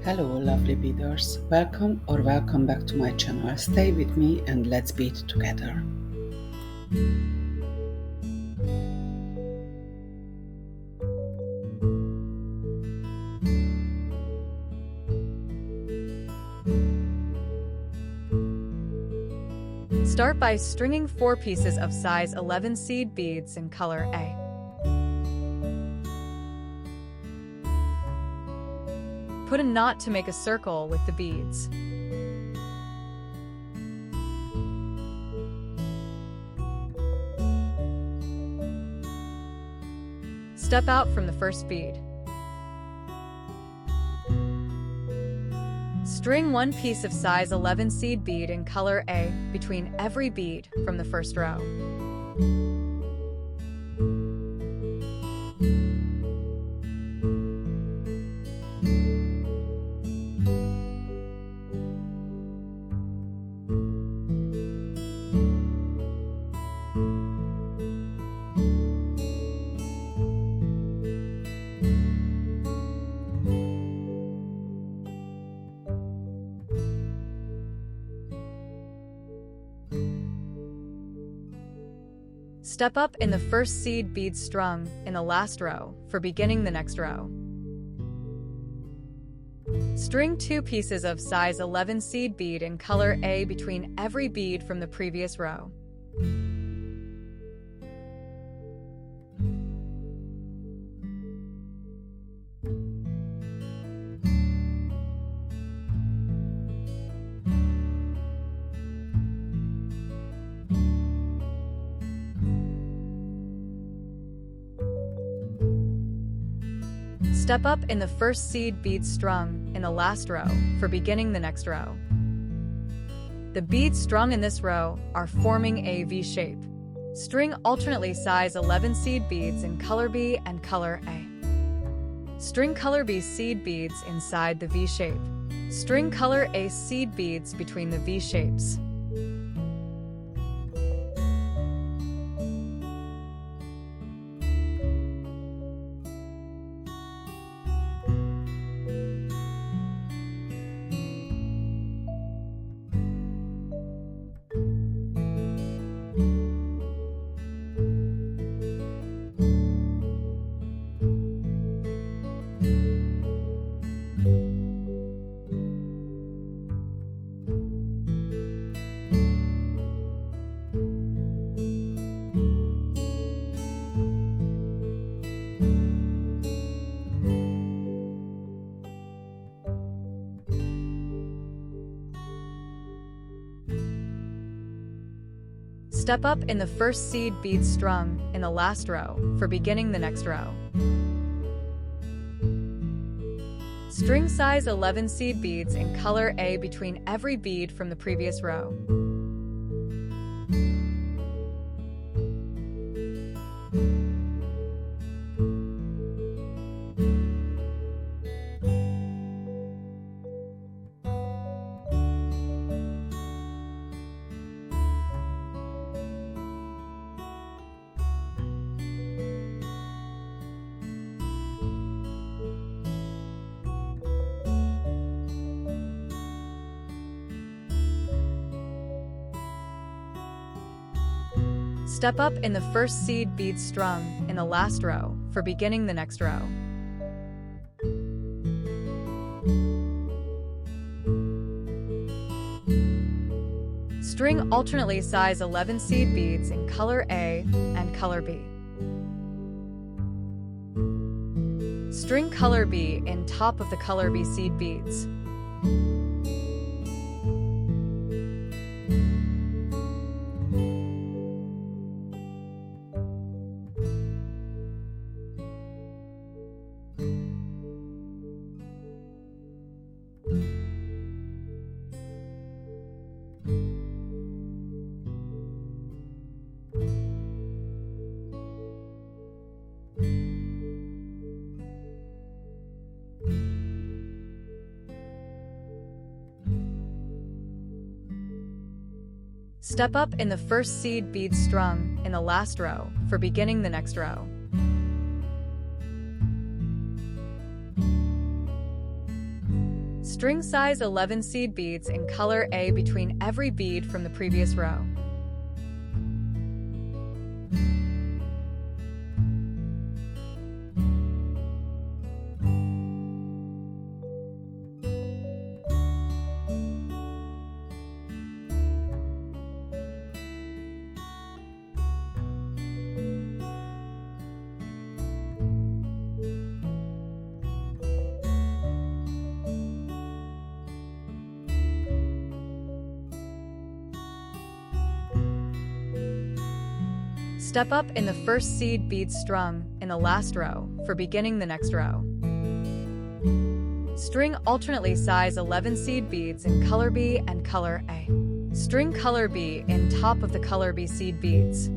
Hello, lovely beaders. Welcome back to my channel. Stay with me and let's bead together. Start by stringing 4 pieces of size 11 seed beads in color A. Put a knot to make a circle with the beads. Step out from the first bead. String 1 piece of size 11 seed bead in color A between every bead from the first row. Step up in the first seed bead strung in the last row for beginning the next row. String 2 pieces of size 11 seed bead in color A between every bead from the previous row. Step up in the first seed bead strung in the last row for beginning the next row. The beads strung in this row are forming a V shape. String alternately size 11 seed beads in color B and color A. String color B seed beads inside the V shape. String color A seed beads between the V shapes. Step up in the first seed bead strung in the last row for beginning the next row. String size 11 seed beads in color A between every bead from the previous row. Step up in the first seed bead strung in the last row for beginning the next row. String alternately size 11 seed beads in color A and color B. String color B in top of the color B seed beads. Step up in the first seed bead strung in the last row for beginning the next row. String size 11 seed beads in color A between every bead from the previous row. Step up in the first seed bead strung in the last row for beginning the next row. String alternately size 11 seed beads in color B and color A. String color B in top of the color B seed beads.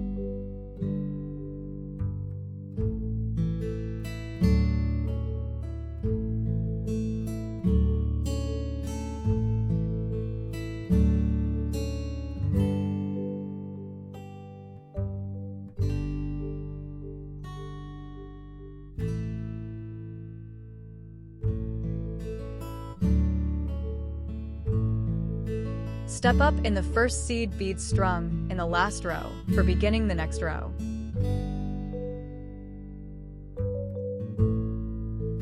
Step up in the first seed bead strung in the last row for beginning the next row.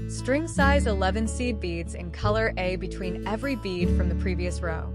String size 11 seed beads in color A between every bead from the previous row.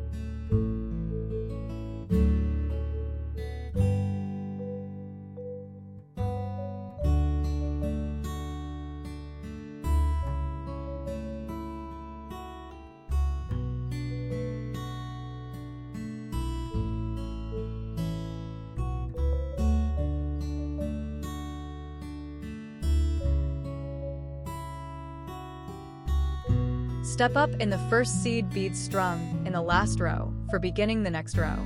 Step up in the first seed bead strung in the last row for beginning the next row.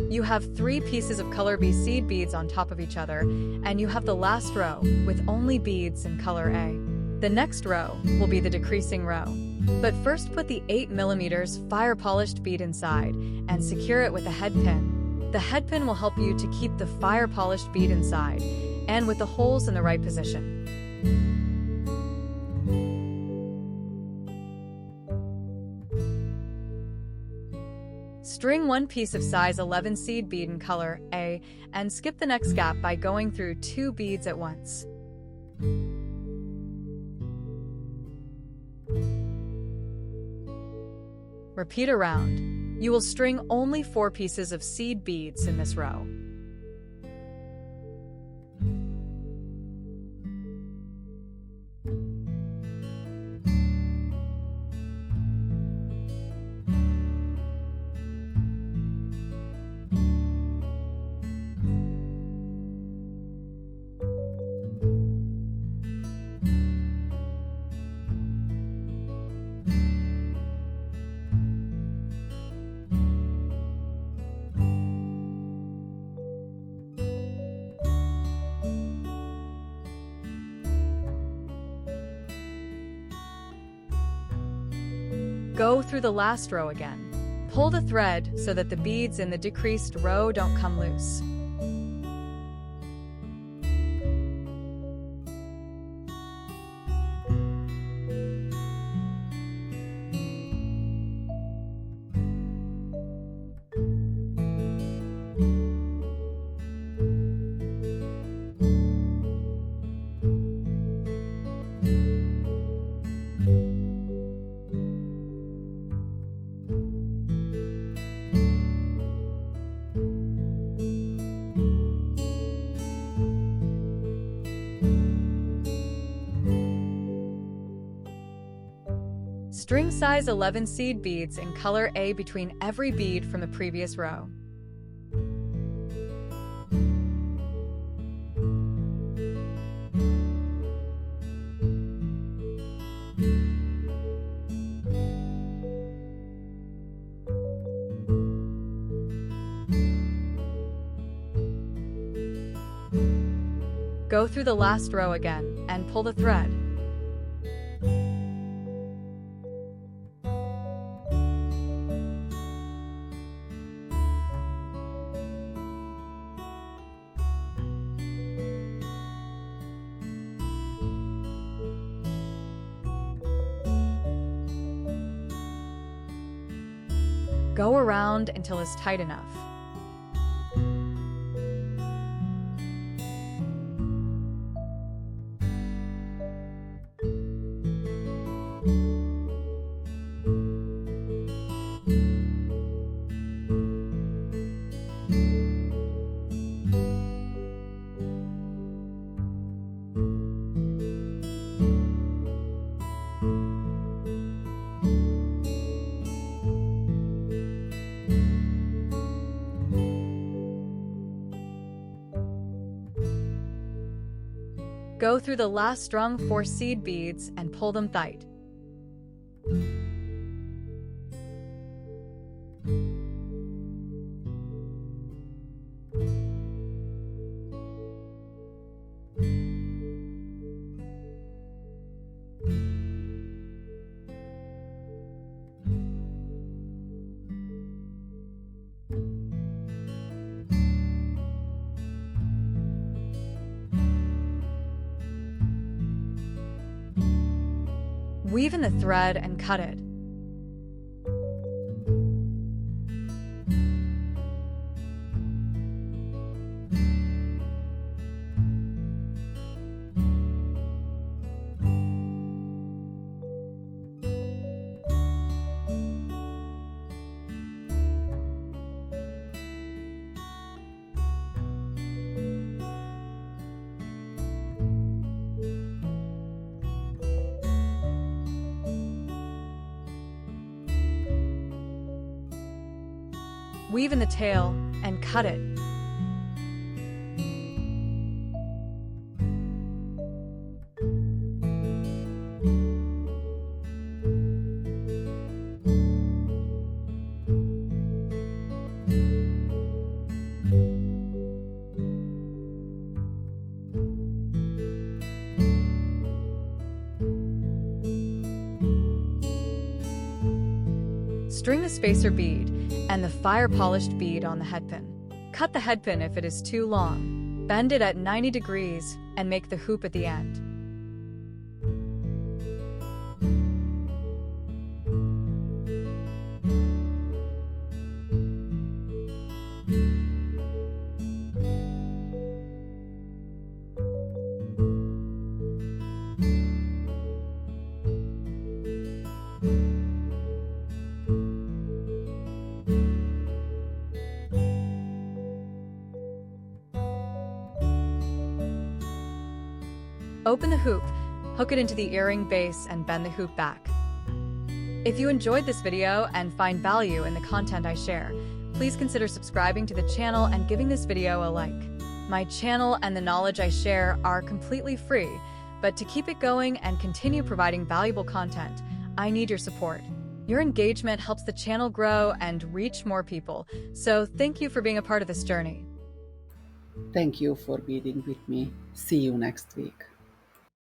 You have 3 pieces of color B seed beads on top of each other, and you have the last row with only beads in color A. The next row will be the decreasing row. But first put the 8mm fire polished bead inside and secure it with a head pin. The head pin will help you to keep the fire polished bead inside and with the holes in the right position. String 1 piece of size 11 seed bead in color A and skip the next gap by going through 2 beads at once. Repeat around. You will string only 4 pieces of seed beads in this row. Go through the last row again. Pull the thread so that the beads in the decreased row don't come loose. String size 11 seed beads in color A between every bead from the previous row. Go through the last row again and pull the thread. Go around until it's tight enough. Go through the last strung 4 seed beads and pull them tight. Weave in the thread and cut it. Weave in the tail and cut it. String the spacer bead and the fire-polished bead on the headpin. Cut the headpin if it is too long. Bend it at 90 degrees and make the hoop at the end. Open the hoop, hook it into the earring base, and bend the hoop back. If you enjoyed this video and find value in the content I share, please consider subscribing to the channel and giving this video a like. My channel and the knowledge I share are completely free, but to keep it going and continue providing valuable content, I need your support. Your engagement helps the channel grow and reach more people, so thank you for being a part of this journey. Thank you for beading with me. See you next week.